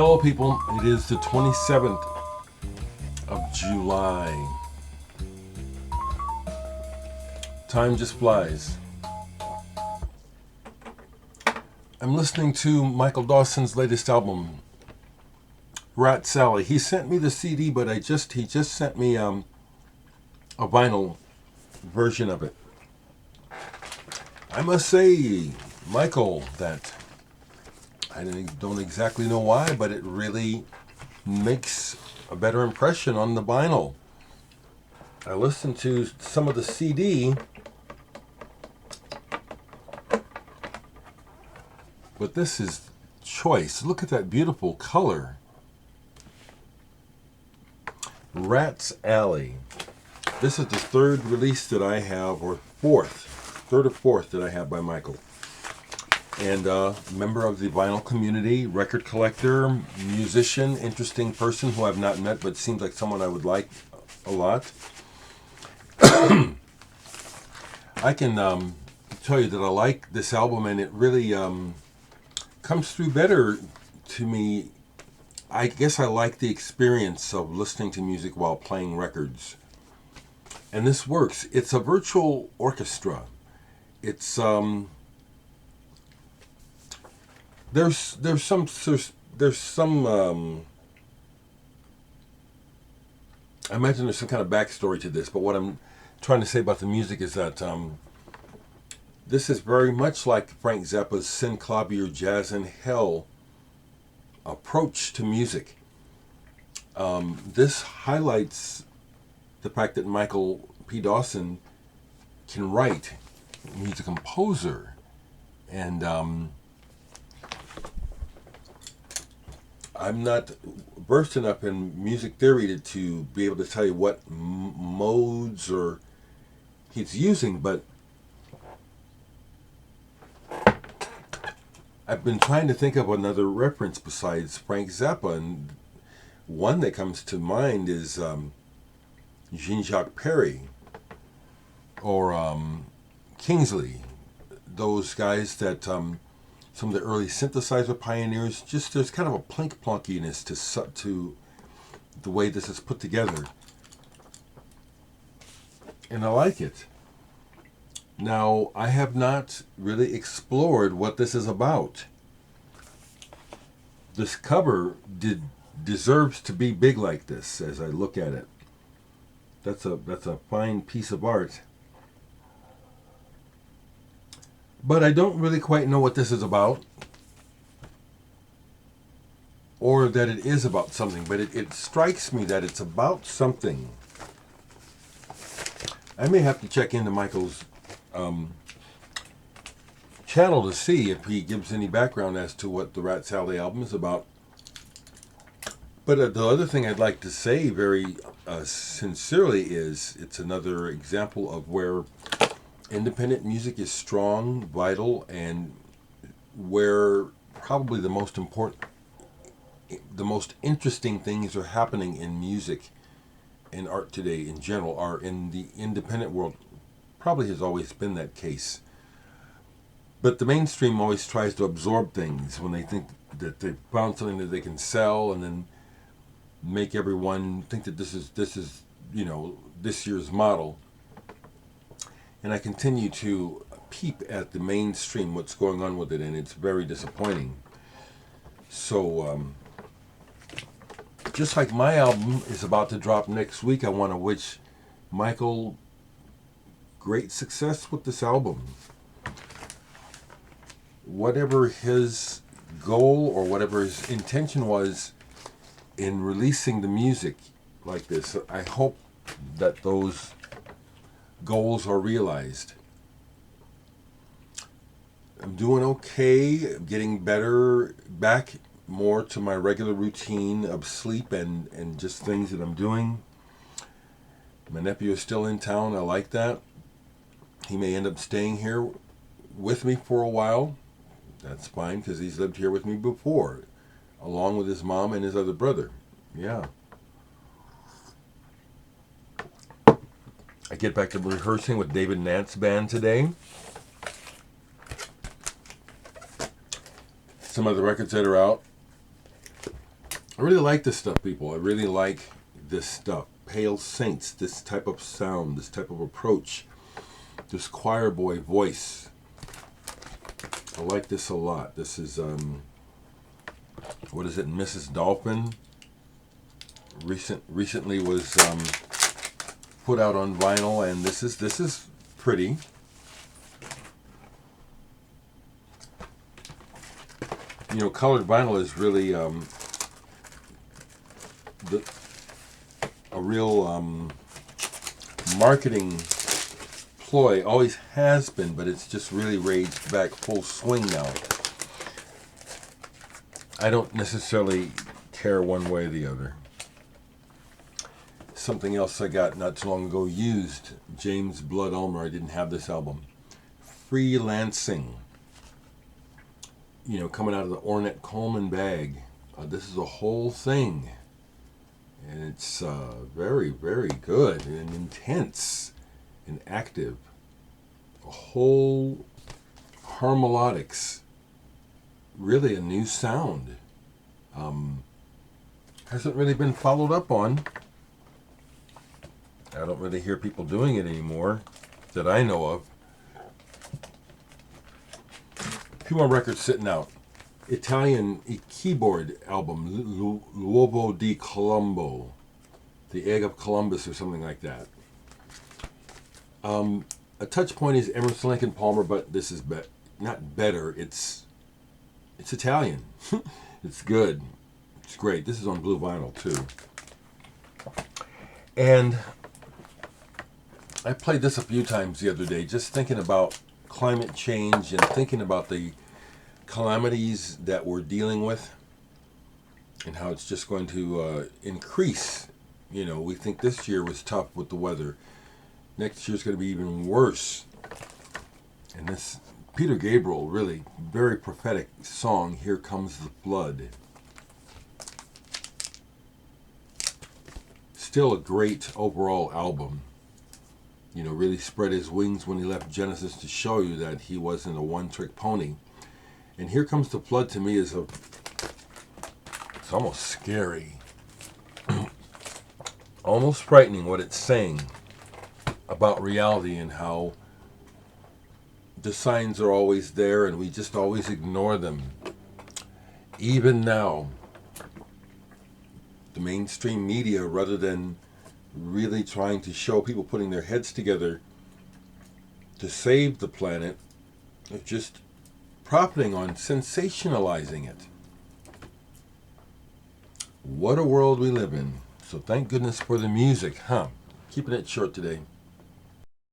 Hello, people. It is the 27th of July. Time just flies. I'm listening to Michael Dawson's latest album, Rat Sally. He sent me the CD, but he just sent me a vinyl version of it. I must say, Michael, that I don't exactly know why, but it really makes a better impression on the vinyl. I listened to some of the CD, but this is choice. Look at that beautiful color. Rat's Alley. This is the third release that I have, or third or fourth that I have by Michael. And member of the vinyl community, record collector, musician, interesting person who I've not met, but seems like someone I would like a lot. I can tell you that I like this album, and it really comes through better to me. I guess I like the experience of listening to music while playing records. And this works. It's a virtual orchestra. It's there's some I imagine there's some kind of backstory to this, but what I'm trying to say about the music is that this is very much like Frank Zappa's Sin Clavier Jazz in Hell approach to music. This highlights the fact that Michael P. Dawson can write. He's a composer, and I'm not versed enough in music theory to be able to tell you what modes or he's using, but I've been trying to think of another reference besides Frank Zappa, and one that comes to mind is Jean-Jacques Perry or Kingsley. Those guys that some of the early synthesizer pioneers. Just there's kind of a plonkiness to the way this is put together, and I like it. Now, I have not really explored what this is about. This cover deserves to be big like this as I look at it. That's a fine piece of art. But I don't really quite know what this is about, or that it is about something, but it strikes me that it's about something. I may have to check into Michael's channel to see if he gives any background as to what the Rat Sally album is about. But the other thing I'd like to say very sincerely is it's another example of where independent music is strong, vital, and where probably the most interesting things are happening in music and art today in general are in the independent world. Probably has always been that case. But the mainstream always tries to absorb things when they think that they've found something that they can sell, and then make everyone think that this is this year's model. And I continue to peep at the mainstream, what's going on with it, and it's very disappointing. So, just like my album is about to drop next week, I want to wish Michael great success with this album. Whatever his goal or whatever his intention was in releasing the music like this, I hope that those goals are realized. I'm doing okay. I'm getting better, back more to my regular routine of sleep and just things that I'm doing. My nephew is still in town. I like that. He may end up staying here with me for a while. That's fine, because he's lived here with me before, along with his mom and his other brother. Yeah. I get back to rehearsing with David Nant's band today. Some of the records that are out. I really like this stuff, people. I really like this stuff. Pale Saints, this type of sound, this type of approach, this choir boy voice. I like this a lot. This is, what is it, Mrs. Dolphin? Recently was put out on vinyl, and this is pretty. You know, colored vinyl is really a real marketing ploy. Always has been, but it's just really raised back full swing now. I don't necessarily care one way or the other. Something else I got not too long ago, used, James Blood Ulmer. I didn't have this album. Freelancing. You know, coming out of the Ornette Coleman bag. This is a whole thing. And it's very, very good and intense and active. A whole harmonics. Really a new sound. Hasn't really been followed up on. I don't really hear people doing it anymore that I know of. A few more records sitting out. Italian keyboard album, L'Uovo di Colombo. The Egg of Columbus or something like that. A touch point is Emerson, Lake and Palmer, but this is not better. It's Italian. It's good. It's great. This is on blue vinyl too. And I played this a few times the other day, just thinking about climate change and thinking about the calamities that we're dealing with and how it's just going to increase. You know, we think this year was tough with the weather. Next year's going to be even worse. And this Peter Gabriel, really very prophetic song, Here Comes the Flood. Still a great overall album. You know, really spread his wings when he left Genesis to show you that he wasn't a one-trick pony. And Here Comes the Flood to me is it's almost scary. Almost frightening what it's saying about reality and how the signs are always there and we just always ignore them. Even now, the mainstream media, rather than really trying to show people putting their heads together to save the planet, are just profiting on sensationalizing it. What a world we live in. So thank goodness for the music, huh? Keeping it short today.